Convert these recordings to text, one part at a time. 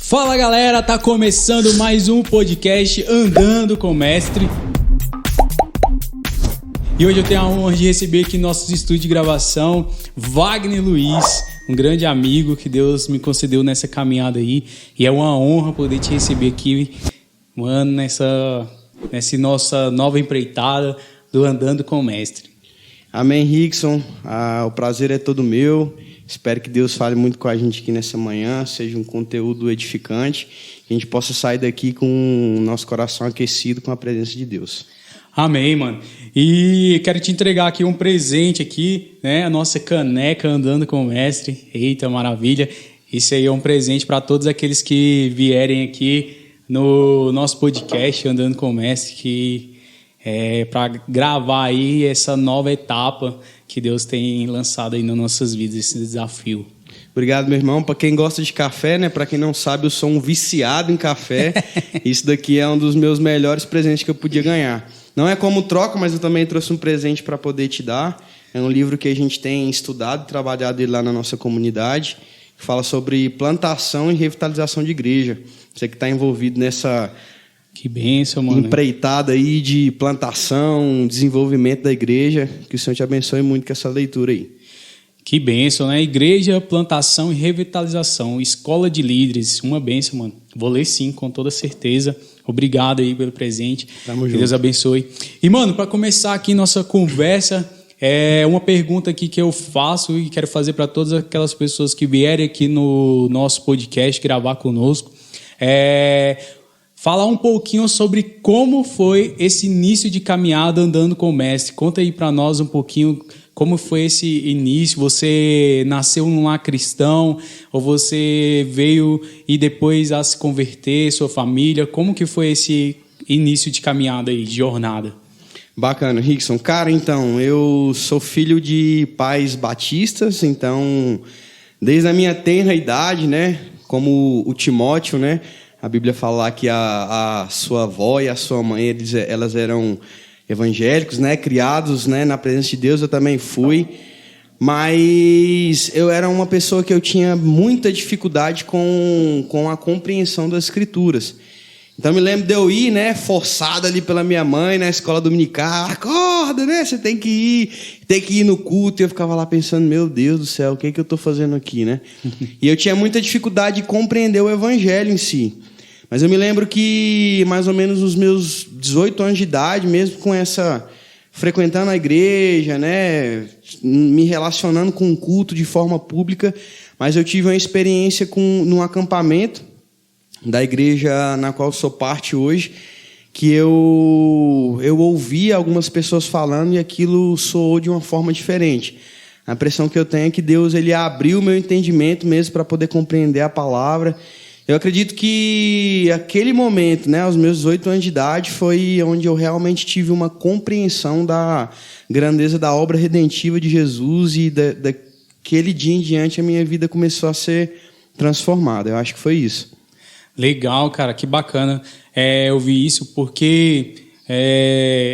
Fala galera, tá começando mais um podcast Andando com o Mestre. E hoje eu tenho a honra de receber aqui no nosso estúdio de gravação Wagner Luiz, um grande amigo que Deus me concedeu nessa caminhada aí. E é uma honra poder te receber aqui, mano, nessa nossa nova empreitada do Andando com o Mestre. Amém, Rickson. O prazer é todo meu. Espero que Deus fale muito com a gente aqui nessa manhã, seja um conteúdo edificante, que a gente possa sair daqui com o nosso coração aquecido com a presença de Deus. Amém, mano. E quero te entregar aqui um presente aqui, né? A nossa caneca Andando com o Mestre. Eita, maravilha. Isso aí é um presente para todos aqueles que vierem aqui no nosso podcast Andando com o Mestre, que é para gravar aí essa nova etapa que Deus tem lançado aí nas nossas vidas, esse desafio. Obrigado, meu irmão. Para quem gosta de café, né? Para quem não sabe, eu sou um viciado em café. Isso daqui é um dos meus melhores presentes que eu podia ganhar. Não é como troca, mas eu também trouxe um presente para poder te dar. É um livro que a gente tem estudado e trabalhado lá na nossa comunidade, que fala sobre plantação e revitalização de igreja. Você que está envolvido nessa... Que bênção, mano. Empreitada aí de plantação, desenvolvimento da igreja. Que o Senhor te abençoe muito com essa leitura aí. Que bênção, né? Igreja, plantação e revitalização. Escola de líderes. Uma bênção, mano. Vou ler sim, com toda certeza. Obrigado aí pelo presente. Tamo que junto. Deus abençoe. E, mano, para começar aqui nossa conversa, é uma pergunta aqui que eu faço e quero fazer para todas aquelas pessoas que vierem aqui no nosso podcast gravar conosco. Falar um pouquinho sobre como foi esse início de caminhada andando com o Mestre. Conta aí para nós um pouquinho como foi esse início. Você nasceu num lar cristão ou você veio e depois a se converter, sua família? Como que foi esse início de caminhada aí, de jornada? Bacana, Rickson. Cara, então, eu sou filho de pais batistas, então, desde a minha tenra idade, né, como o Timóteo, né, a Bíblia fala que a sua avó e a sua mãe, elas eram evangélicos, né, criados, né, na presença de Deus. Eu também fui, mas eu era uma pessoa que eu tinha muita dificuldade com a compreensão das Escrituras. Então, me lembro de eu ir, né, forçado ali pela minha mãe na escola dominical. Acorda, né, você tem que ir no culto. E eu ficava lá pensando, meu Deus do céu, o que é que eu estou fazendo aqui, né? E eu tinha muita dificuldade de compreender o evangelho em si. Mas eu me lembro que, mais ou menos nos meus 18 anos de idade, mesmo com frequentando a igreja, né, me relacionando com o culto de forma pública, mas eu tive uma experiência num acampamento da igreja na qual sou parte hoje, que eu ouvi algumas pessoas falando e aquilo soou de uma forma diferente. A impressão que eu tenho é que Deus ele abriu o meu entendimento mesmo para poder compreender a palavra. Eu acredito que aquele momento, né, aos meus 18 anos de idade, foi onde eu realmente tive uma compreensão da grandeza da obra redentiva de Jesus e daquele dia em diante a minha vida começou a ser transformada. Eu acho que foi isso. Legal, cara, que bacana ouvir isso, porque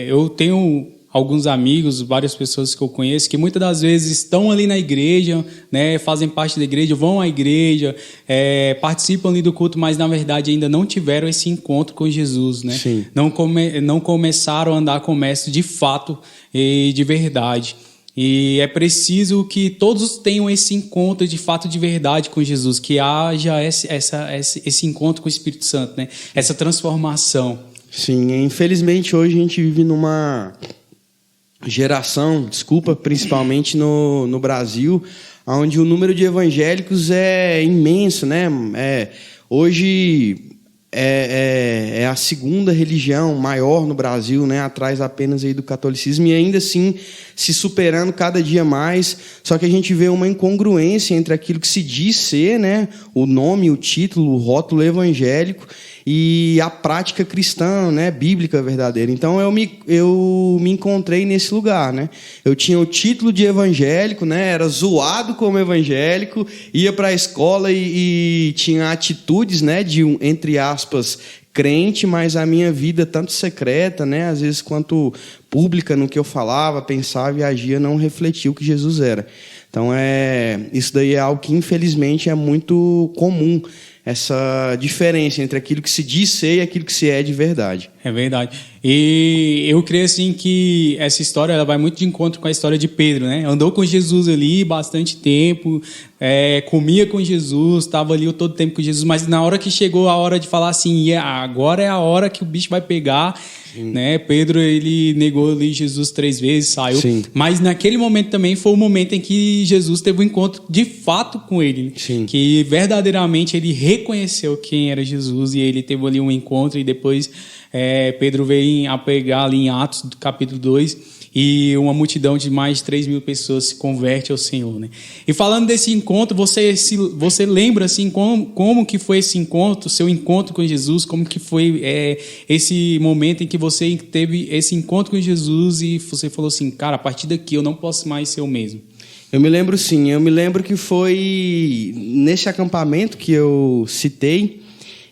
eu tenho alguns amigos, várias pessoas que eu conheço, que muitas das vezes estão ali na igreja, né, fazem parte da igreja, vão à igreja, participam ali do culto, mas na verdade ainda não tiveram esse encontro com Jesus, né? Sim. Não começaram a andar com o Mestre de fato e de verdade. E é preciso que todos tenham esse encontro de fato de verdade com Jesus, que haja esse encontro com o Espírito Santo, né? Essa transformação. Sim, infelizmente hoje a gente vive numa geração, principalmente no Brasil, onde o número de evangélicos é imenso, né? Hoje é a segunda religião maior no Brasil, né? Atrás apenas aí do catolicismo, e ainda assim se superando cada dia mais. Só que a gente vê uma incongruência entre aquilo que se diz ser, né, o nome, o título, o rótulo evangélico e a prática cristã, né, bíblica verdadeira. Então eu me encontrei nesse lugar, né? Eu tinha o título de evangélico, né? Era zoado como evangélico, ia para a escola e tinha atitudes, né, de entre aspas crente, mas a minha vida tanto secreta, né, às vezes quanto pública no que eu falava, pensava e agia, não refletia o que Jesus era. Então isso daí é algo que infelizmente é muito comum essa diferença entre aquilo que se diz ser e aquilo que se é de verdade. É verdade. E eu creio assim que essa história ela vai muito de encontro com a história de Pedro, né? Andou com Jesus ali bastante tempo, comia com Jesus, estava ali todo o tempo com Jesus, mas na hora que chegou a hora de falar assim, agora é a hora que o bicho vai pegar, né? Pedro, ele negou ali Jesus 3 vezes, saiu. Sim. Mas naquele momento também foi o momento em que Jesus teve um encontro de fato com ele. Sim. Que verdadeiramente ele reconheceu quem era Jesus e ele teve ali um encontro e depois Pedro veio a pegar ali em Atos, do capítulo 2, e uma multidão de mais de 3.000 pessoas se converte ao Senhor, né? E falando desse encontro, você lembra assim como que foi esse encontro, seu encontro com Jesus, como que foi esse momento em que você teve esse encontro com Jesus e você falou assim, cara, a partir daqui eu não posso mais ser o mesmo? Eu me lembro sim, que foi nesse acampamento que eu citei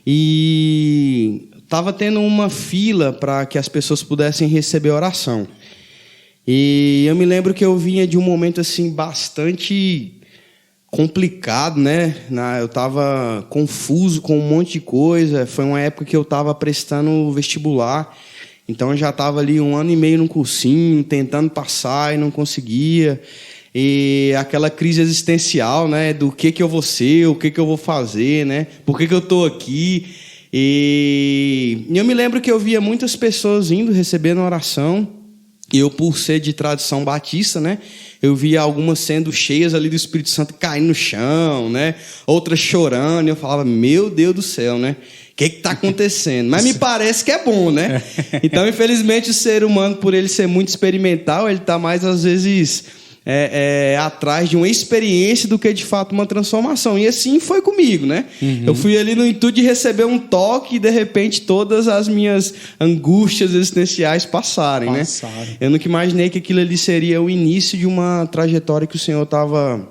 e estava tendo uma fila para que as pessoas pudessem receber oração. E eu me lembro que eu vinha de um momento assim bastante complicado, né? Eu estava confuso com um monte de coisa. Foi uma época que eu estava prestando vestibular. Então eu já estava ali 1 ano e meio num cursinho, tentando passar e não conseguia. E aquela crise existencial, né? Do que eu vou ser, o que eu vou fazer, né? Por que eu estou aqui? E eu me lembro que eu via muitas pessoas indo, recebendo oração. E eu, por ser de tradição batista, né? Eu via algumas sendo cheias ali do Espírito Santo caindo no chão, né? Outras chorando. E eu falava, meu Deus do céu, né? O que está acontecendo? Mas me parece que é bom, né? Então, infelizmente, o ser humano, por ele ser muito experimental, ele está mais, às vezes, atrás de uma experiência do que, de fato, uma transformação. E assim foi comigo, né? Uhum. Eu fui ali no intuito de receber um toque e, de repente, todas as minhas angústias existenciais passaram, né? Eu nunca imaginei que aquilo ali seria o início de uma trajetória que o Senhor estava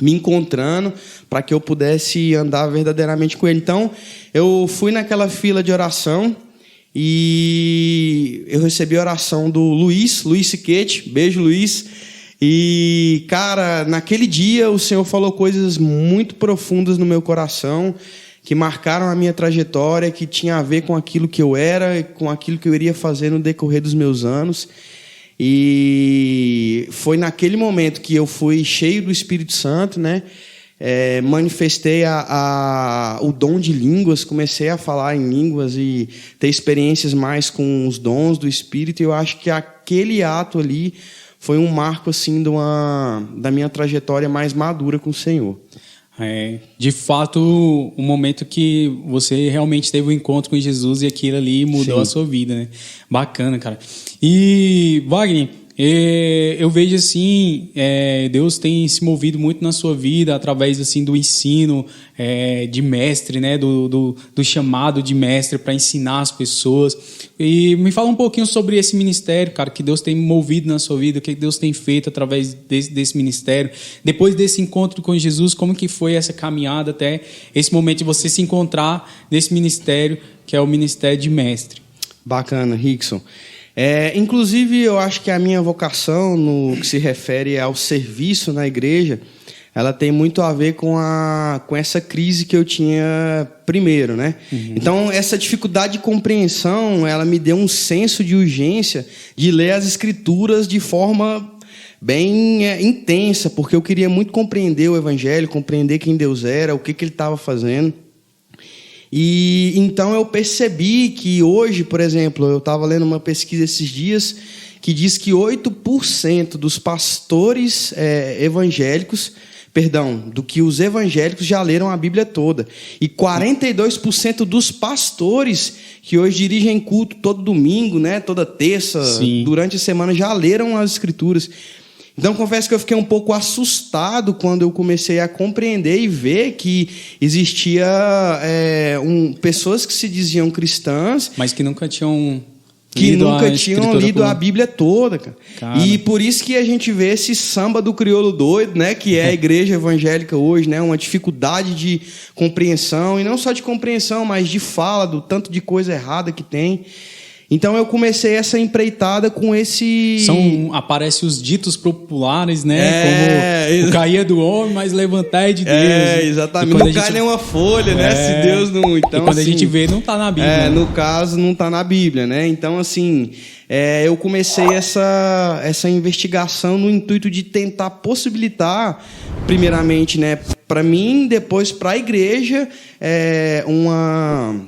me encontrando para que eu pudesse andar verdadeiramente com Ele. Então, eu fui naquela fila de oração e eu recebi a oração do Luiz Siquete. Beijo, Luiz. E, cara, naquele dia o Senhor falou coisas muito profundas no meu coração, que marcaram a minha trajetória, que tinha a ver com aquilo que eu era e com aquilo que eu iria fazer no decorrer dos meus anos. E foi naquele momento que eu fui cheio do Espírito Santo, né? Manifestei o dom de línguas, comecei a falar em línguas e ter experiências mais com os dons do Espírito. E eu acho que aquele ato ali foi um marco assim da minha trajetória mais madura com o Senhor. De fato, o momento que você realmente teve um encontro com Jesus e aquilo ali mudou a sua vida, né? Bacana, cara. E, Wagner, eu vejo assim, Deus tem se movido muito na sua vida através assim do ensino de mestre, né, do chamado de mestre para ensinar as pessoas. E me fala um pouquinho sobre esse ministério, cara, que Deus tem movido na sua vida, o que Deus tem feito através desse ministério. Depois desse encontro com Jesus, como que foi essa caminhada até esse momento de você se encontrar nesse ministério, que é o ministério de mestre? Bacana, Rickson. Inclusive, eu acho que a minha vocação, no que se refere ao serviço na igreja, ela tem muito a ver com essa crise que eu tinha primeiro, né? Uhum. Então, essa dificuldade de compreensão, ela me deu um senso de urgência de ler as Escrituras de forma bem intensa, porque eu queria muito compreender o Evangelho, compreender quem Deus era, o que Ele estava fazendo. E então eu percebi que hoje, por exemplo, eu estava lendo uma pesquisa esses dias que diz que 8% dos pastores evangélicos, do que os evangélicos já leram a Bíblia toda. E 42% dos pastores que hoje dirigem culto todo domingo, né, toda terça, durante a semana, já leram as Escrituras. Então, confesso que eu fiquei um pouco assustado quando eu comecei a compreender e ver que existia pessoas que se diziam cristãs, mas que nunca tinham lido a Bíblia toda, cara. E por isso que a gente vê esse samba do crioulo doido, né, que é a igreja evangélica hoje, né, uma dificuldade de compreensão, e não só de compreensão, mas de fala, do tanto de coisa errada que tem. Então eu comecei essa empreitada com esse... Aparecem os ditos populares, né? Como o cair do homem, mas levantar é de Deus. Exatamente. Não cai nenhuma folha, né? Se Deus não... Então, e quando a gente vê, não está na Bíblia. No caso, não está na Bíblia, né? Então, assim, eu comecei essa investigação no intuito de tentar possibilitar, primeiramente, né, para mim, depois para a igreja, uma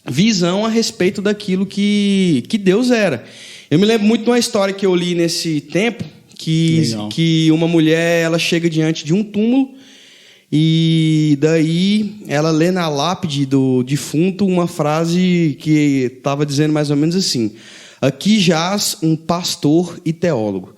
visão a respeito daquilo que Deus era. Eu me lembro muito de uma história que eu li nesse tempo, que uma mulher ela chega diante de um túmulo e daí ela lê na lápide do defunto uma frase que estava dizendo mais ou menos assim: aqui jaz um pastor e teólogo.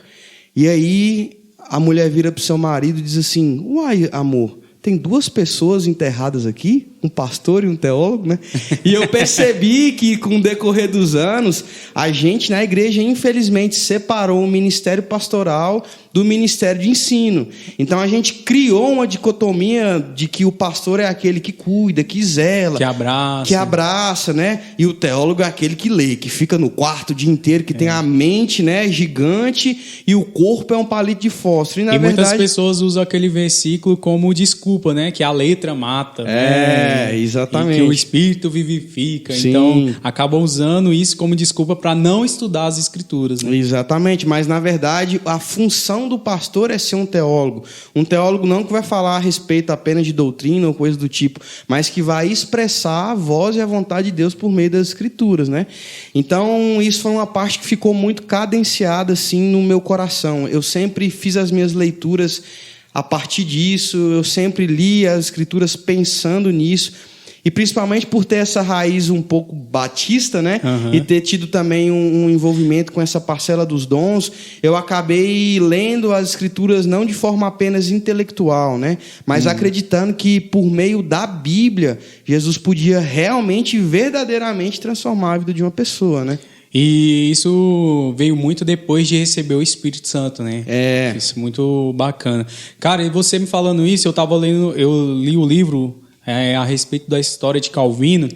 E aí a mulher vira para o seu marido e diz assim: uai, amor, tem 2 pessoas enterradas aqui, um pastor e um teólogo, né? E eu percebi que, com o decorrer dos anos, a gente, na igreja, infelizmente, separou o ministério pastoral do ministério de ensino. Então, a gente criou uma dicotomia de que o pastor é aquele que cuida, que zela, que abraça, né? E o teólogo é aquele que lê, que fica no quarto o dia inteiro, que tem a mente, né, gigante, e o corpo é um palito de fósforo. E muitas pessoas usam aquele versículo como desculpa, né? Que a letra mata. Exatamente. E que o Espírito vivifica. Sim. Então, acabam usando isso como desculpa para não estudar as Escrituras. Né? Exatamente. Mas, na verdade, a função do pastor é ser um teólogo. Um teólogo não que vai falar a respeito apenas de doutrina ou coisa do tipo, mas que vai expressar a voz e a vontade de Deus por meio das Escrituras, né? Então, isso foi uma parte que ficou muito cadenciada, assim, no meu coração. Eu sempre fiz as minhas leituras a partir disso, eu sempre li as Escrituras pensando nisso, e principalmente por ter essa raiz um pouco batista, né? E ter tido também um envolvimento com essa parcela dos dons, eu acabei lendo as Escrituras não de forma apenas intelectual, né? Mas acreditando que por meio da Bíblia, Jesus podia realmente, verdadeiramente transformar a vida de uma pessoa, né? E isso veio muito depois de receber o Espírito Santo, né? Isso é muito bacana. Cara, e você me falando isso, eu li o livro a respeito da história de Calvino,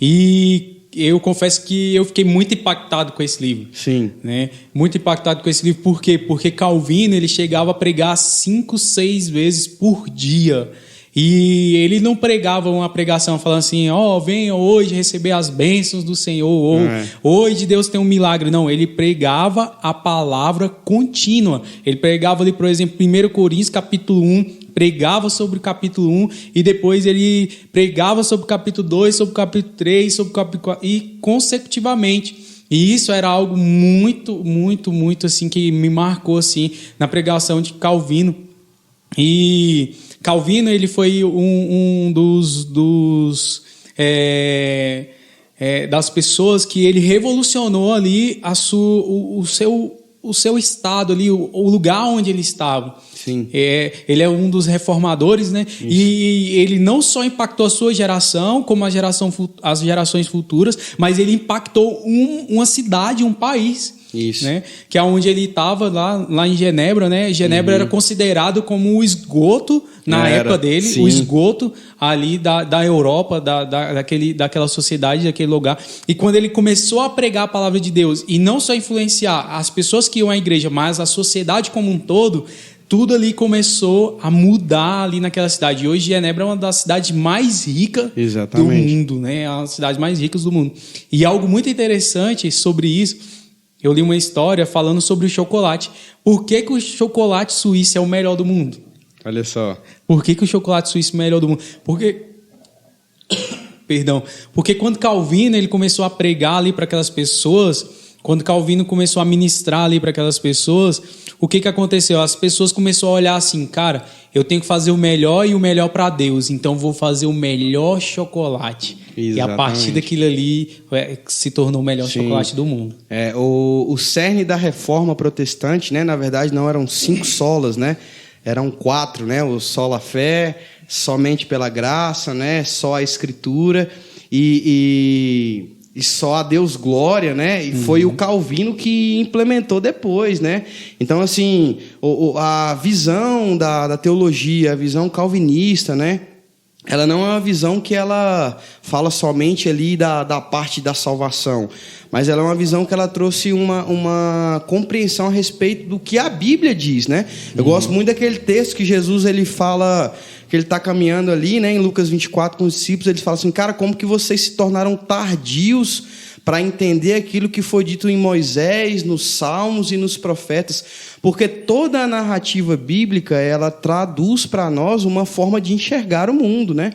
e eu confesso que eu fiquei muito impactado com esse livro. Sim. Né? Muito impactado com esse livro. Por quê? Porque Calvino ele chegava a pregar 5, 6 vezes por dia. E ele não pregava uma pregação falando assim: venha hoje receber as bênçãos do Senhor, ou hoje Deus tem um milagre. Não, ele pregava a palavra contínua. Ele pregava ali, por exemplo, 1 Coríntios capítulo 1, pregava sobre o capítulo 1, e depois ele pregava sobre o capítulo 2, sobre o capítulo 3, sobre o capítulo 4, e consecutivamente. E isso era algo muito, muito, muito assim, que me marcou assim, na pregação de Calvino. E Calvino ele foi um das pessoas que ele revolucionou ali o seu estado ali, o lugar onde ele estava. Sim. Ele é um dos reformadores, né? Isso. E ele não só impactou a sua geração, como as gerações futuras, mas ele impactou uma cidade, um país. Isso. Né? Que é onde ele estava, lá em Genebra, né? Genebra era considerado como o esgoto, na época dele, sim, o esgoto ali da Europa, daquela sociedade, daquele lugar. E quando ele começou a pregar a palavra de Deus, e não só influenciar as pessoas que iam à igreja, mas a sociedade como um todo, tudo ali começou a mudar ali naquela cidade. E hoje Genebra é uma das cidades mais ricas do mundo, né? É uma das cidades mais ricas do mundo. E algo muito interessante sobre isso, eu li uma história falando sobre o chocolate. Por que o chocolate suíço é o melhor do mundo? Olha só. Por que o chocolate suíço é o melhor do mundo? Porque quando Calvino ele começou a pregar ali para aquelas pessoas, quando Calvino começou a ministrar ali para aquelas pessoas, o que aconteceu? As pessoas começaram a olhar assim: cara, eu tenho que fazer o melhor e o melhor para Deus, então vou fazer o melhor chocolate. Exatamente. E a partir daquilo ali se tornou o melhor chocolate do mundo. O cerne da reforma protestante, né, na verdade, não eram 5 solas, né? Eram 4, né? O sola fé, somente pela graça, né? Só a escritura e só a Deus glória, né? E foi o Calvino que implementou depois, né? Então, assim, a visão da teologia, a visão calvinista, né? ela não é uma visão que ela fala somente ali da parte da salvação, mas ela é uma visão que ela trouxe uma compreensão a respeito do que a Bíblia diz, né? Eu gosto muito daquele texto que Jesus ele fala, que ele está caminhando ali, né, em Lucas 24 com os discípulos, ele fala assim, cara, como que vocês se tornaram tardios para entender aquilo que foi dito em Moisés, nos Salmos e nos profetas, porque toda a narrativa bíblica, ela traduz para nós uma forma de enxergar o mundo, né?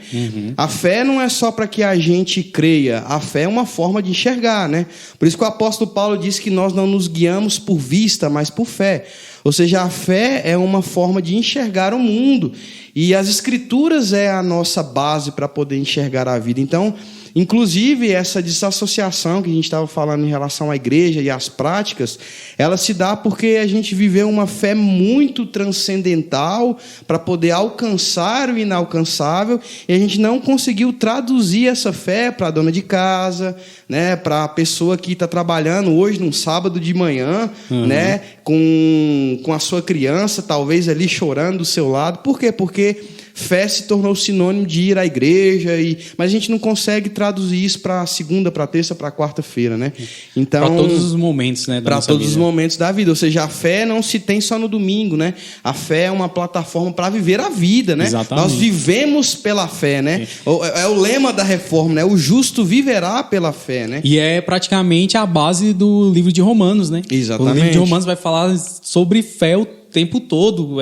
A fé não é só para que a gente creia, a fé é uma forma de enxergar, né? Por isso que o apóstolo Paulo diz que nós não nos guiamos por vista, mas por fé. Ou seja, a fé é uma forma de enxergar o mundo, e as escrituras é a nossa base para poder enxergar a vida. Então, inclusive, essa desassociação que a gente estava falando em relação à igreja e às práticas, ela se dá porque a gente viveu uma fé muito transcendental para poder alcançar o inalcançável, e a gente não conseguiu traduzir essa fé para a dona de casa, né, para a pessoa que está trabalhando hoje num sábado de manhã, né, com a sua criança, talvez ali chorando do seu lado. Por quê? Porque fé se tornou sinônimo de ir à igreja, mas a gente não consegue traduzir isso para a segunda, para a terça, para a quarta-feira, né? Então, para todos os momentos, né? Para todos os momentos da vida. Ou seja, a fé não se tem só no domingo, né? A fé é uma plataforma para viver a vida, né? Exatamente. Nós vivemos pela fé, né? É o lema da reforma, né? O justo viverá pela fé, né? E é praticamente a base do livro de Romanos, né? Exatamente. O livro de Romanos vai falar sobre fé o tempo todo.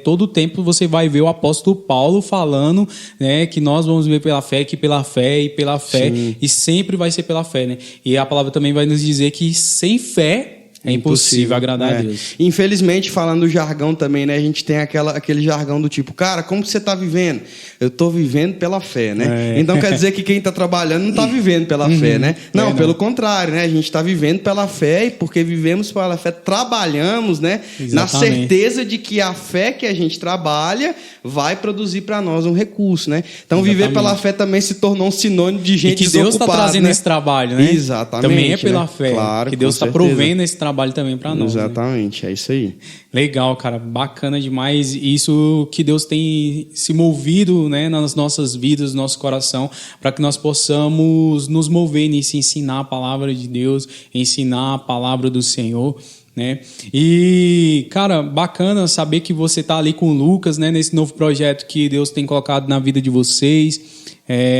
Todo o tempo você vai ver o apóstolo Paulo falando, né, que nós vamos viver pela fé, que pela fé e pela fé. Sim. E sempre vai ser pela fé, né? E a palavra também vai nos dizer que sem fé é impossível agradar a Deus. Infelizmente, falando do jargão também, né? A gente tem aquele jargão do tipo, cara, como que você está vivendo? Eu estou vivendo pela fé, né? Então quer dizer que quem está trabalhando não está vivendo pela fé, né? Não, pelo contrário, né? A gente está vivendo pela fé, e porque vivemos pela fé, trabalhamos, né? Exatamente. Na certeza de que a fé que a gente trabalha vai produzir para nós um recurso, né? Então viver pela fé também se tornou um sinônimo de gente desocupada. E que Deus está trazendo, né, esse trabalho, né? Exatamente. Também é pela, né, fé. Claro, que Deus está provendo esse trabalho também para nós. Exatamente, né? É isso aí. Legal, cara, bacana demais. Isso que Deus tem se movido, né, nas nossas vidas, no nosso coração, para que nós possamos nos mover nisso, ensinar a palavra de Deus, ensinar a palavra do Senhor, né? E, cara, bacana saber que você tá ali com o Lucas, né, nesse novo projeto que Deus tem colocado na vida de vocês.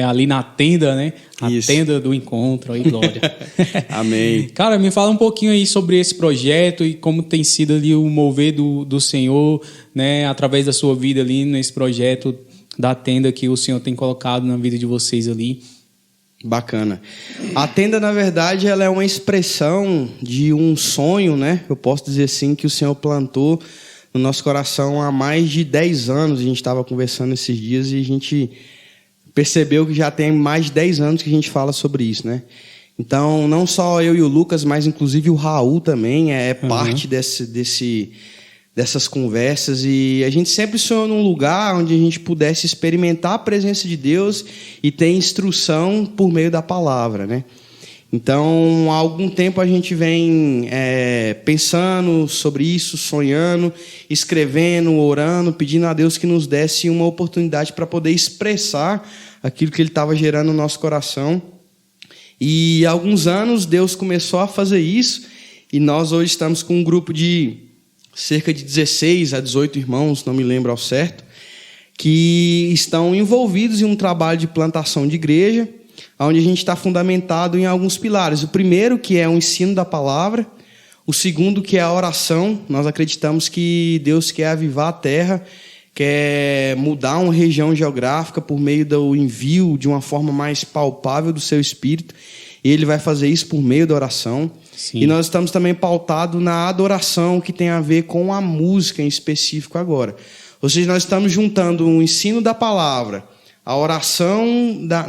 Ali na tenda, né? A Isso. Tenda do encontro, aí, glória. Amém. Cara, me fala um pouquinho aí sobre esse projeto e como tem sido ali o mover do Senhor, né? Através da sua vida ali nesse projeto da tenda que o Senhor tem colocado na vida de vocês ali. Bacana. A tenda, na verdade, ela é uma expressão de um sonho, né? Eu posso dizer assim, que o Senhor plantou no nosso coração há mais de 10 anos. A gente estava conversando esses dias e a gente percebeu que já tem mais de 10 anos que a gente fala sobre isso, né? Então, não só eu e o Lucas, mas inclusive o Raul também é parte dessas conversas, e a gente sempre sonhou num lugar onde a gente pudesse experimentar a presença de Deus e ter instrução por meio da palavra, né? Então, há algum tempo a gente vem pensando sobre isso, sonhando, escrevendo, orando, pedindo a Deus que nos desse uma oportunidade para poder expressar aquilo que Ele estava gerando no nosso coração. E há alguns anos Deus começou a fazer isso, e nós hoje estamos com um grupo de cerca de 16 a 18 irmãos, não me lembro ao certo, que estão envolvidos em um trabalho de plantação de igreja, onde a gente está fundamentado em alguns pilares. O primeiro, que é o ensino da palavra. O segundo, que é a oração. Nós acreditamos que Deus quer avivar a terra, quer mudar uma região geográfica por meio do envio de uma forma mais palpável do seu Espírito. E Ele vai fazer isso por meio da oração. Sim. E nós estamos também pautados na adoração, que tem a ver com a música em específico agora. Ou seja, nós estamos juntando o ensino da palavra, a oração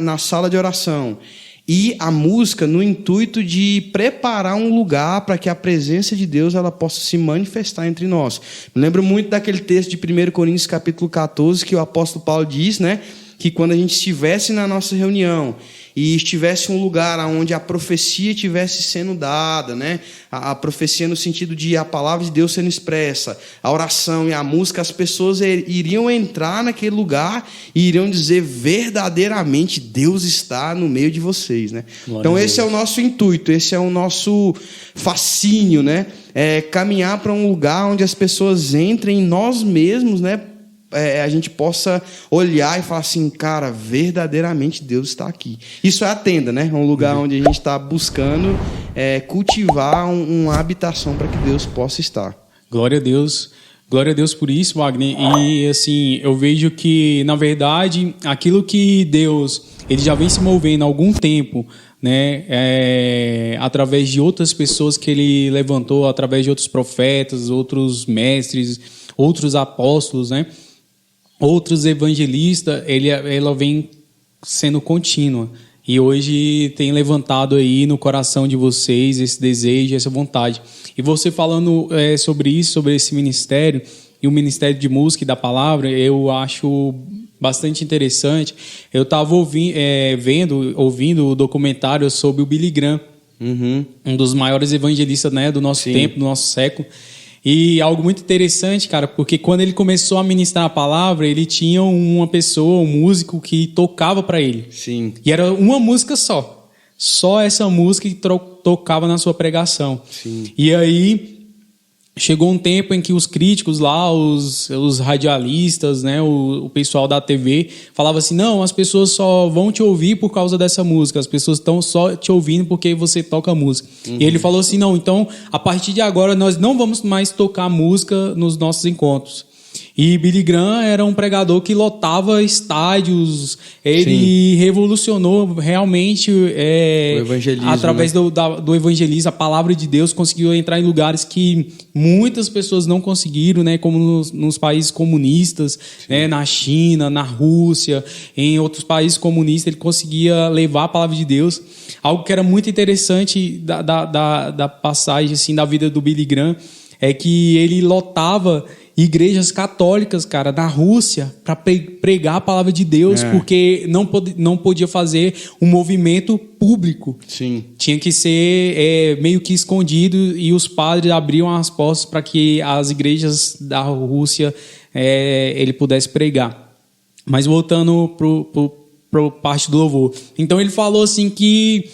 na sala de oração e a música no intuito de preparar um lugar para que a presença de Deus ela possa se manifestar entre nós. Me lembro muito daquele texto de 1 Coríntios capítulo 14, que o apóstolo Paulo diz, né, que quando a gente estivesse na nossa reunião e estivesse um lugar onde a profecia estivesse sendo dada, né? A profecia no sentido de a palavra de Deus sendo expressa, a oração e a música, as pessoas iriam entrar naquele lugar e iriam dizer verdadeiramente Deus está no meio de vocês, né? Então esse é o nosso intuito, esse é o nosso fascínio, né? É caminhar para um lugar onde as pessoas entrem em nós mesmos, né? A gente possa olhar e falar assim, cara, verdadeiramente Deus está aqui. Isso é a tenda, né? É um lugar onde a gente está buscando cultivar uma habitação para que Deus possa estar. Glória a Deus por isso, Wagner. E assim, eu vejo que, na verdade, aquilo que Deus ele já vem se movendo há algum tempo, né? Através de outras pessoas que ele levantou, através de outros profetas, outros mestres, outros apóstolos, né? Outros evangelistas, ela vem sendo contínua. E hoje tem levantado aí no coração de vocês esse desejo, essa vontade. E você falando sobre isso, sobre esse ministério, e o Ministério de Música e da Palavra, eu acho bastante interessante. Eu estava ouvindo o documentário sobre o Billy Graham, um dos maiores evangelistas, né, do nosso tempo, do nosso século. E algo muito interessante, cara, porque quando ele começou a ministrar a palavra, ele tinha uma pessoa, um músico que tocava para ele. Sim. E era uma música só. Só essa música que tocava na sua pregação. Sim. E aí chegou um tempo em que os críticos lá, os radialistas, né, o pessoal da TV, falava assim, não, as pessoas só vão te ouvir por causa dessa música, as pessoas estão só te ouvindo porque você toca música. E ele falou assim, não, então, a partir de agora, nós não vamos mais tocar música nos nossos encontros. E Billy Graham era um pregador que lotava estádios, ele revolucionou realmente o evangelismo, através né? do evangelismo, a palavra de Deus conseguiu entrar em lugares que muitas pessoas não conseguiram, né? Como nos países comunistas, né? Na China, na Rússia, em outros países comunistas, ele conseguia levar a palavra de Deus. Algo que era muito interessante da passagem assim, da vida do Billy Graham é que ele lotava igrejas católicas, cara, na Rússia, para pregar a palavra de Deus, porque não podia fazer um movimento público. Sim. Tinha que ser meio que escondido, e os padres abriam as portas para que as igrejas da Rússia ele pudesse pregar. Mas voltando pro parte do louvor. Então ele falou assim que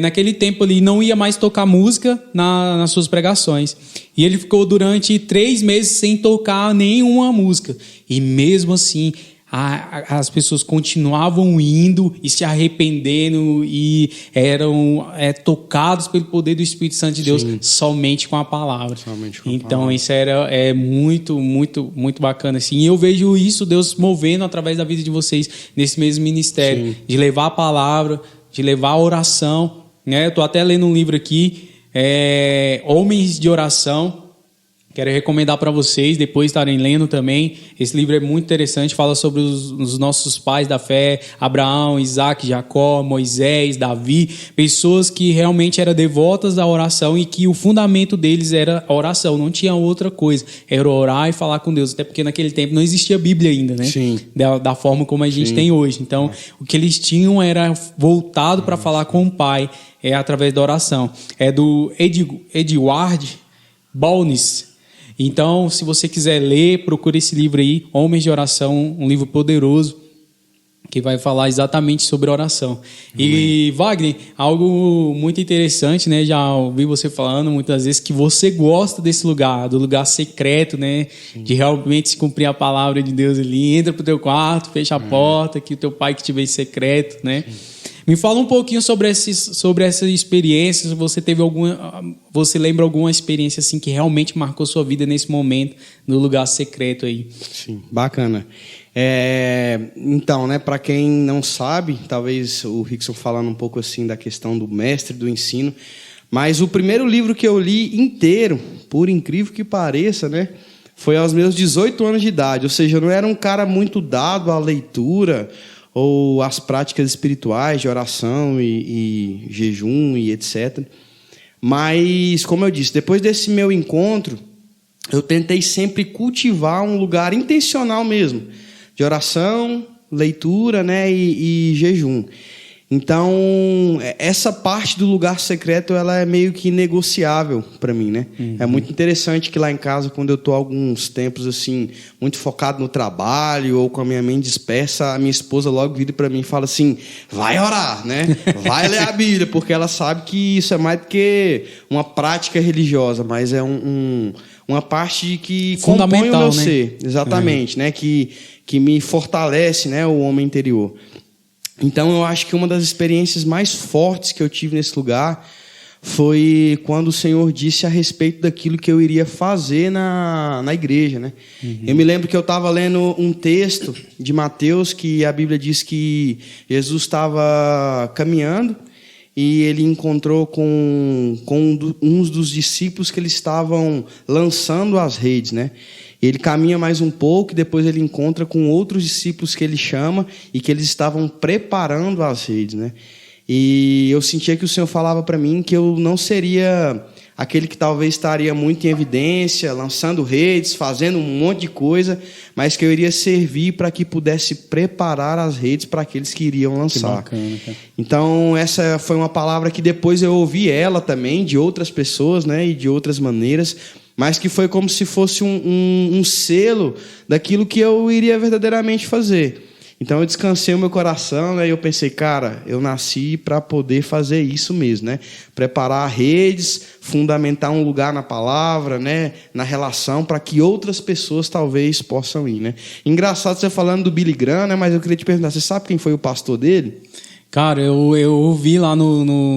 naquele tempo ele não ia mais tocar música nas suas pregações. E ele ficou durante 3 meses sem tocar nenhuma música. E mesmo assim, as pessoas continuavam indo e se arrependendo e eram tocados pelo poder do Espírito Santo de Deus somente com a palavra. Então isso é muito, muito, muito bacana. Assim. E eu vejo isso, Deus movendo através da vida de vocês nesse mesmo ministério, de levar a palavra, de levar a oração. Né? Eu estou até lendo um livro aqui, Homens de Oração. Quero recomendar para vocês, depois estarem lendo também. Esse livro é muito interessante, fala sobre os nossos pais da fé, Abraão, Isaac, Jacó, Moisés, Davi, pessoas que realmente eram devotas à oração e que o fundamento deles era a oração, não tinha outra coisa, era orar e falar com Deus, até porque naquele tempo não existia Bíblia ainda, né? Sim. Da forma como a gente tem hoje. Então, o que eles tinham era voltado para falar com o Pai, através da oração. É do Edward Boulnes. Então, se você quiser ler, procure esse livro aí, Homens de Oração, um livro poderoso, que vai falar exatamente sobre oração. E, Wagner, algo muito interessante, né? Já ouvi você falando muitas vezes que você gosta desse lugar, do lugar secreto, né? De realmente se cumprir a palavra de Deus ali. Entra pro teu quarto, fecha a porta, que o teu pai que te vê secreto, né? Me fala um pouquinho sobre essa experiência. Se você teve você lembra alguma experiência assim que realmente marcou sua vida nesse momento no lugar secreto aí? Sim, bacana. Então, né, para quem não sabe, talvez o Rickson falando um pouco assim da questão do mestre do ensino, mas o primeiro livro que eu li inteiro, por incrível que pareça, né, foi aos meus 18 anos de idade. Ou seja, eu não era um cara muito dado à leitura ou às práticas espirituais de oração e jejum e etc. Mas, como eu disse, depois desse meu encontro, eu tentei sempre cultivar um lugar intencional mesmo, de oração, leitura, né, e jejum. Então, essa parte do lugar secreto, ela é meio que negociável para mim, né? É muito interessante que lá em casa, quando eu estou alguns tempos assim, muito focado no trabalho ou com a minha mente dispersa, a minha esposa logo vira para mim e fala assim, vai orar, né? Vai ler a Bíblia, porque ela sabe que isso é mais do que uma prática religiosa, mas é uma parte que compõe o meu ser, exatamente, né? Que me fortalece, né? O homem interior. Então, eu acho que uma das experiências mais fortes que eu tive nesse lugar foi quando o Senhor disse a respeito daquilo que eu iria fazer na igreja, né? Eu me lembro que eu estava lendo um texto de Mateus que a Bíblia diz que Jesus estava caminhando e ele encontrou com uns dos discípulos que eles estavam lançando as redes, né? Ele caminha mais um pouco e depois ele encontra com outros discípulos que ele chama e que eles estavam preparando as redes, né? E eu sentia que o Senhor falava para mim que eu não seria aquele que talvez estaria muito em evidência, lançando redes, fazendo um monte de coisa, mas que eu iria servir para que pudesse preparar as redes para aqueles que iriam lançar. Que bacana, cara. Então, essa foi uma palavra que depois eu ouvi ela também, de outras pessoas, né, e de outras maneiras, mas que foi como se fosse um selo daquilo que eu iria verdadeiramente fazer. Então eu descansei o meu coração, né, e eu pensei, cara, eu nasci para poder fazer isso mesmo, né? Preparar redes, fundamentar um lugar na palavra, né, na relação, para que outras pessoas talvez possam ir, né? Engraçado você falando do Billy Graham, né, mas eu queria te perguntar, você sabe quem foi o pastor dele? Cara, eu ouvi lá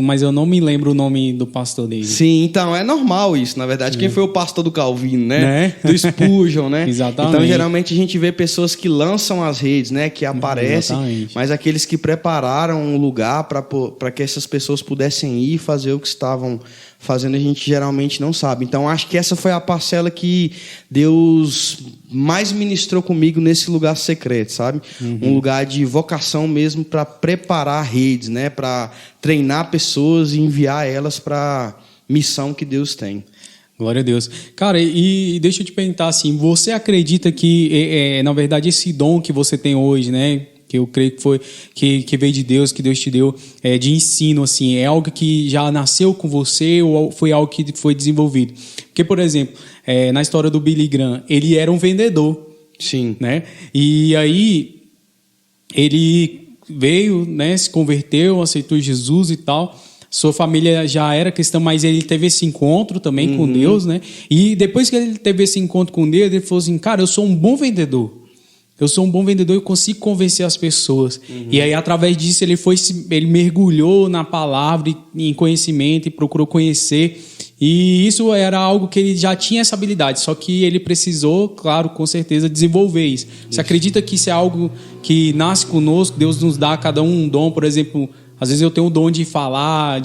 mas eu não me lembro o nome do pastor dele. Sim, então é normal isso, na verdade. Quem foi o pastor do Calvino, né? Do Spurgeon, né? Exatamente. Então, geralmente, a gente vê pessoas que lançam as redes, né? Que aparecem, exatamente. Mas aqueles que prepararam um lugar para que essas pessoas pudessem ir fazer o que estavam fazendo, a gente geralmente não sabe. Então, acho que essa foi a parcela que Deus mais ministrou comigo nesse lugar secreto, sabe? Um lugar de vocação mesmo para preparar redes, né? Para treinar pessoas e enviar elas para a missão que Deus tem. Glória a Deus. Cara, e deixa eu te perguntar assim, você acredita que, na verdade, esse dom que você tem hoje, né? Que eu creio que foi que veio de Deus, que Deus te deu, de ensino, assim, é algo que já nasceu com você ou foi algo que foi desenvolvido? Porque, por exemplo, na história do Billy Graham, ele era um vendedor. Sim. Né? E aí, ele veio, né, se converteu, aceitou Jesus e tal. Sua família já era cristã, mas ele teve esse encontro também com Deus, né? E depois que ele teve esse encontro com Deus, ele falou assim, cara, eu sou um bom vendedor. Eu sou um bom vendedor e consigo convencer as pessoas. E aí, através disso, ele mergulhou na palavra e em conhecimento e procurou conhecer. E isso era algo que ele já tinha essa habilidade, só que ele precisou, claro, com certeza, desenvolver isso. Você acredita que isso é algo que nasce conosco? Deus nos dá a cada um dom, por exemplo... Às vezes eu tenho o dom de falar,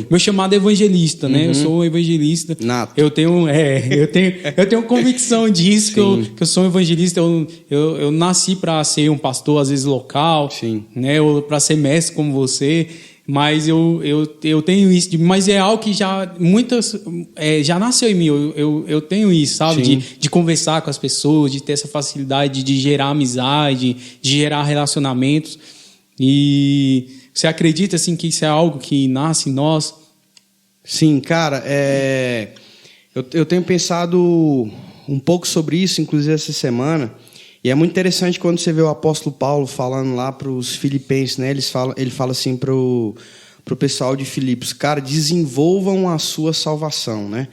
meu chamado é evangelista, né? Eu sou um evangelista. Nato. Eu tenho convicção disso, que eu sou um evangelista. Eu nasci para ser um pastor, às vezes local, né? Ou para ser mestre como você. Mas eu tenho isso, mas é algo que já nasceu em mim. Eu tenho isso, sabe? De conversar com as pessoas, de ter essa facilidade de gerar amizade, de gerar relacionamentos. E você acredita assim que isso é algo que nasce em nós? Sim, cara, eu tenho pensado um pouco sobre isso, inclusive essa semana, e é muito interessante quando você vê o apóstolo Paulo falando lá para os filipenses, né? Ele fala assim para o pessoal de Filipos, cara, desenvolvam a sua salvação, né?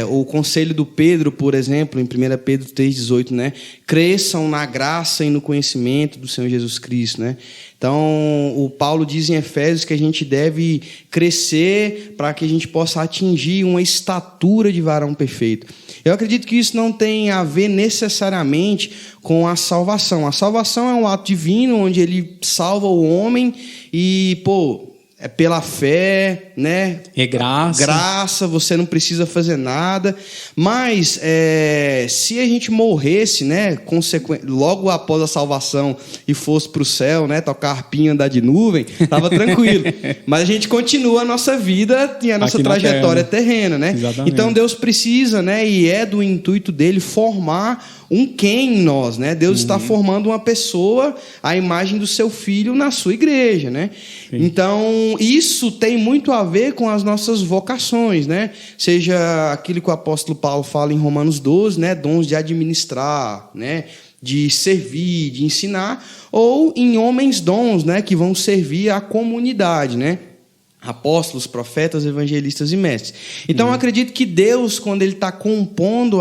O conselho do Pedro, por exemplo, em 1 Pedro 3,18, né? Cresçam na graça e no conhecimento do Senhor Jesus Cristo, né? Então, o Paulo diz em Efésios que a gente deve crescer para que a gente possa atingir uma estatura de varão perfeito. Eu acredito que isso não tem a ver necessariamente com a salvação. A salvação é um ato divino onde ele salva o homem e, é pela fé, né? É graça. Graça, você não precisa fazer nada. Mas se a gente morresse, né, logo após a salvação e fosse para o céu, né, tocar harpinha, andar de nuvem, estava tranquilo. Mas a gente continua a nossa vida e a nossa trajetória terrena, né? Exatamente. Então Deus precisa, né, e é do intuito dele formar um quem em nós, né? Deus está formando uma pessoa, a imagem do seu filho na sua igreja, né? Sim. Então, isso tem muito a ver com as nossas vocações, né? Seja aquilo que o apóstolo Paulo fala em Romanos 12, né? Dons de administrar, né? De servir, de ensinar, ou em homens dons, né? Que vão servir à comunidade, né? Apóstolos, profetas, evangelistas e mestres. Então, eu acredito que Deus, quando Ele está compondo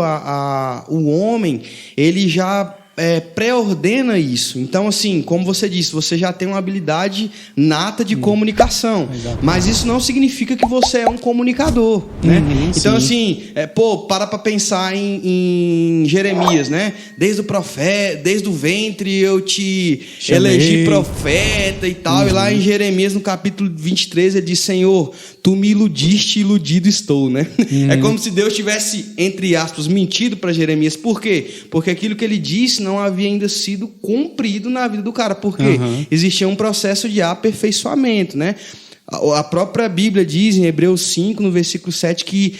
o homem, Ele já pré-ordena isso. Então, assim, como você disse, você já tem uma habilidade nata de comunicação. Exato. Mas isso não significa que você é um comunicador, né? Então, assim, para pensar em Jeremias, né? Desde o profeta, desde o ventre eu te elegi profeta e tal. E lá em Jeremias, no capítulo 23, ele diz: Senhor, tu me iludiste, iludido estou, né? É como se Deus tivesse, entre aspas, mentido para Jeremias. Por quê? Porque aquilo que ele disse não havia ainda sido cumprido na vida do cara, porque existia um processo de aperfeiçoamento, né? A própria Bíblia diz em Hebreus 5, no versículo 7, que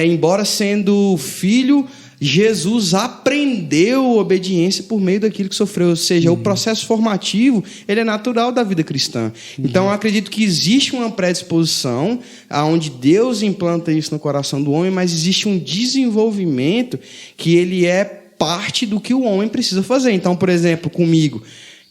embora sendo filho, Jesus aprendeu obediência por meio daquilo que sofreu. Ou seja, o processo formativo, ele é natural da vida cristã. Então, eu acredito que existe uma predisposição onde Deus implanta isso no coração do homem, mas existe um desenvolvimento que ele é parte do que o homem precisa fazer. Então, por exemplo, comigo,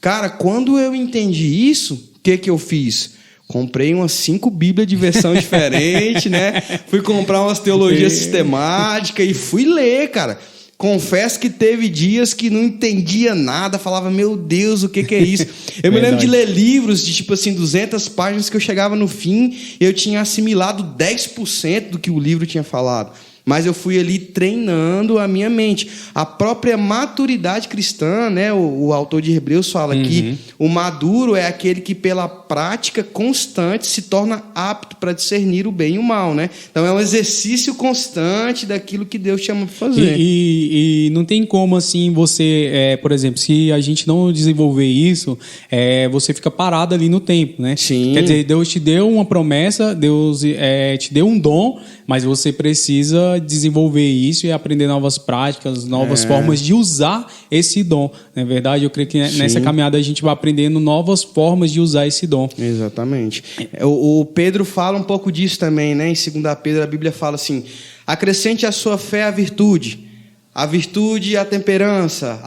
cara, quando eu entendi isso, o que eu fiz? Comprei umas 5 Bíblias de versão diferente, né? Fui comprar umas teologias sistemáticas e fui ler, cara. Confesso que teve dias que não entendia nada, falava, meu Deus, o que é isso? Eu me lembro de ler livros de, tipo assim, 200 páginas que eu chegava no fim e eu tinha assimilado 10% do que o livro tinha falado. Mas eu fui ali treinando a minha mente. A própria maturidade cristã, né? O autor de Hebreus fala que o maduro é aquele que, pela prática constante, se torna apto para discernir o bem e o mal, né? Então, é um exercício constante daquilo que Deus chama para fazer. E não tem como, assim, você... por exemplo, se a gente não desenvolver isso, você fica parado ali no tempo, né? Sim. Quer dizer, Deus te deu uma promessa, Deus te deu um dom, mas você precisa desenvolver isso e aprender novas práticas, novas formas de usar esse dom. Na verdade, eu creio que nessa caminhada a gente vai aprendendo novas formas de usar esse dom. Exatamente. O Pedro fala um pouco disso também, né? Em 2 Pedro, a Bíblia fala assim: acrescente à sua fé a virtude a temperança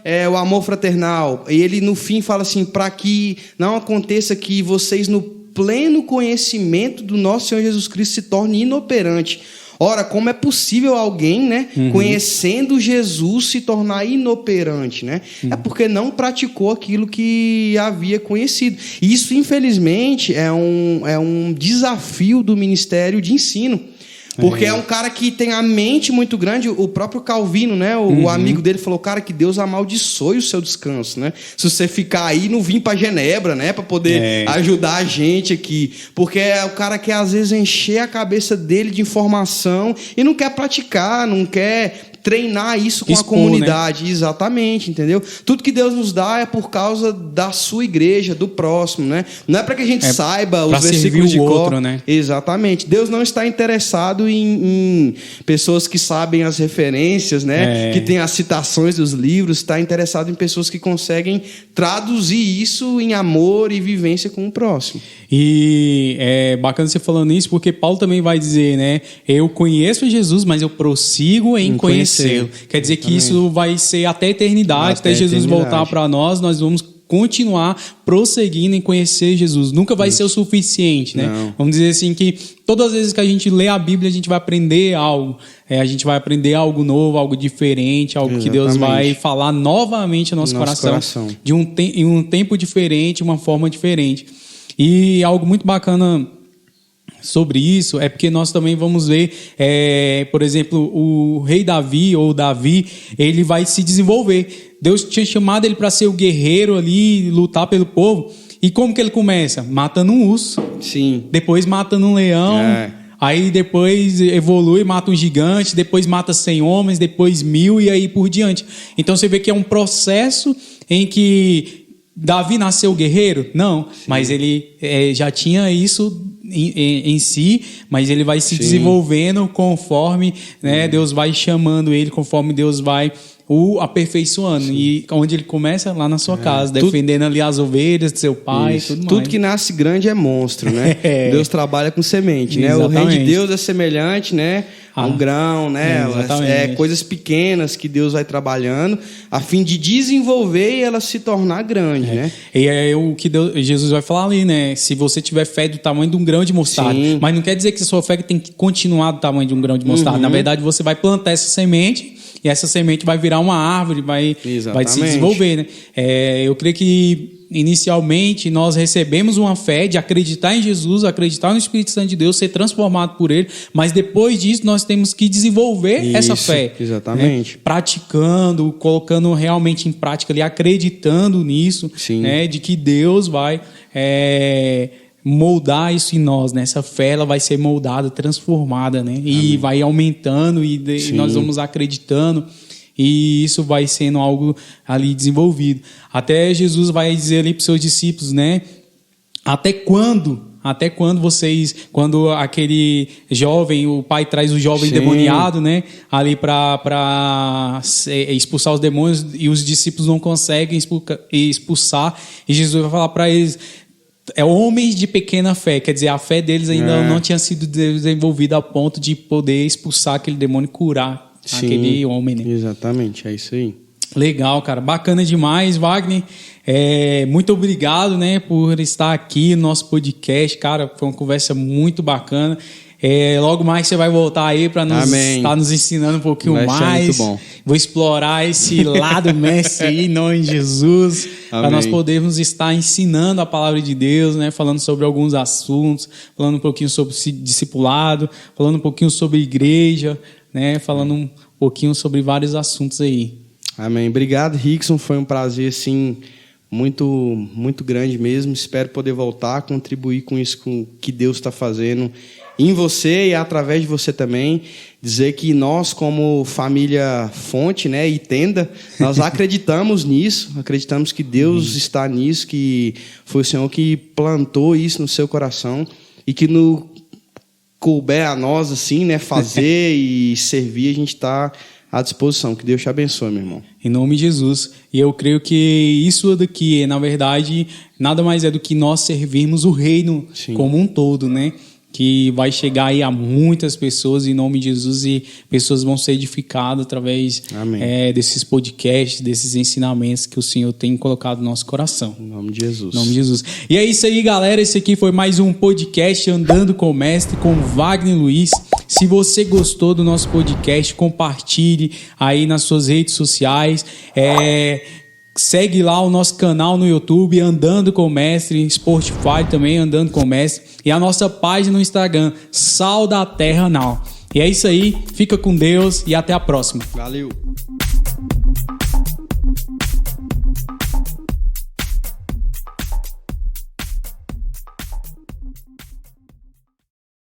é o amor fraternal. E ele, no fim, fala assim: para que não aconteça que vocês, no pleno conhecimento do nosso Senhor Jesus Cristo, se torne inoperante. Ora, como é possível alguém, né, conhecendo Jesus, se tornar inoperante, né? É porque não praticou aquilo que havia conhecido. E isso, infelizmente, é um desafio do ministério de ensino. Porque é um cara que tem a mente muito grande. O próprio Calvino, né? O amigo dele falou, cara, que Deus amaldiçoe o seu descanso, né? Se você ficar aí, não vir para Genebra, né? Para poder ajudar a gente aqui. Porque o cara quer, às vezes, encher a cabeça dele de informação e não quer praticar, não quer treinar isso com a comunidade. Né? Exatamente, entendeu? Tudo que Deus nos dá é por causa da sua igreja, do próximo, né? Não é para que a gente saiba os versículos de cor. Né? Exatamente. Deus não está interessado em pessoas que sabem as referências, né? Que tem as citações dos livros. Está interessado em pessoas que conseguem traduzir isso em amor e vivência com o próximo. E é bacana você falando isso, porque Paulo também vai dizer, né? Eu conheço Jesus, mas eu prossigo em conhecê-lo. Quer dizer que isso vai ser até a eternidade, até Jesus voltar para nós vamos continuar prosseguindo em conhecer Jesus. Nunca vai ser o suficiente, né? Não. Vamos dizer assim que todas as vezes que a gente lê a Bíblia, a gente vai aprender algo. A gente vai aprender algo novo, algo diferente, algo que Deus vai falar novamente ao nosso coração. Em um tempo diferente, uma forma diferente. E algo muito bacana sobre isso é porque nós também vamos ver, por exemplo, o rei Davi, ele vai se desenvolver. Deus tinha chamado ele para ser o guerreiro ali, lutar pelo povo. E como que ele começa? Matando um urso. Sim. Depois matando um leão. Aí depois evolui, mata um gigante. Depois mata 100 homens, depois 1000 e aí por diante. Então você vê que é um processo em que Davi nasceu guerreiro? Não, mas ele já tinha isso em si, mas ele vai se desenvolvendo conforme, né, Deus vai chamando ele, conforme Deus vai o aperfeiçoando. E onde ele começa? Lá na sua casa, defendendo ali as ovelhas do seu pai e tudo mais. Tudo que nasce grande é monstro, né? Deus trabalha com semente, né? O reino de Deus é semelhante, né? Um grão, né? Coisas pequenas que Deus vai trabalhando a fim de desenvolver e ela se tornar grande, né? E é o que Jesus vai falar ali, né? Se você tiver fé do tamanho de um grão de mostarda, mas não quer dizer que a sua fé tem que continuar do tamanho de um grão de mostarda. Na verdade, você vai plantar essa semente e essa semente vai virar uma árvore, vai se desenvolver, né? Eu creio que inicialmente nós recebemos uma fé de acreditar em Jesus, acreditar no Espírito Santo de Deus, ser transformado por Ele, mas depois disso nós temos que desenvolver essa fé. Exatamente. Né? Praticando, colocando realmente em prática ali, acreditando nisso, né? De que Deus vai moldar isso em nós, né? Essa fé ela vai ser moldada, transformada, né? E vai aumentando e nós vamos acreditando e isso vai sendo algo ali desenvolvido. Até Jesus vai dizer ali para os seus discípulos, né? Até quando quando aquele jovem, o pai traz o jovem endemoniado, né? Ali para expulsar os demônios e os discípulos não conseguem expulsar e Jesus vai falar para eles: homens de pequena fé, quer dizer, a fé deles ainda não tinha sido desenvolvida a ponto de poder expulsar aquele demônio e curar aquele homem, né? Exatamente, é isso aí. Legal, cara, bacana demais, Wagner. Muito obrigado, né, por estar aqui no nosso podcast, cara, foi uma conversa muito bacana. Logo mais você vai voltar aí para estar nos ensinando um pouquinho mais. Muito bom. Vou explorar esse lado mestre aí, em nome de Jesus, para nós podermos estar ensinando a palavra de Deus, né? Falando sobre alguns assuntos, falando um pouquinho sobre discipulado, falando um pouquinho sobre igreja, né? Falando um pouquinho sobre vários assuntos aí. Amém. Obrigado, Rickson. Foi um prazer, assim, muito, muito grande mesmo. Espero poder voltar, contribuir com isso com que Deus está fazendo em você e através de você também. Dizer que nós, como família Fonte, né, e Tenda, nós acreditamos nisso, acreditamos que Deus está nisso, que foi o Senhor que plantou isso no seu coração e que no couber a nós, assim, né, fazer e servir, a gente está à disposição. Que Deus te abençoe, meu irmão. Em nome de Jesus. E eu creio que isso daqui, na verdade, nada mais é do que nós servirmos o reino como um todo, né? Que vai chegar aí a muitas pessoas em nome de Jesus e pessoas vão ser edificadas através desses podcasts, desses ensinamentos que o Senhor tem colocado no nosso coração. Em nome de Jesus. Em nome de Jesus. E é isso aí, galera. Esse aqui foi mais um podcast Andando com o Mestre, com Wagner Luiz. Se você gostou do nosso podcast, compartilhe aí nas suas redes sociais. Segue lá o nosso canal no YouTube, Andando com o Mestre, Spotify também, Andando com o Mestre, e a nossa página no Instagram, Sal da Terra Now. E é isso aí, fica com Deus e até a próxima. Valeu!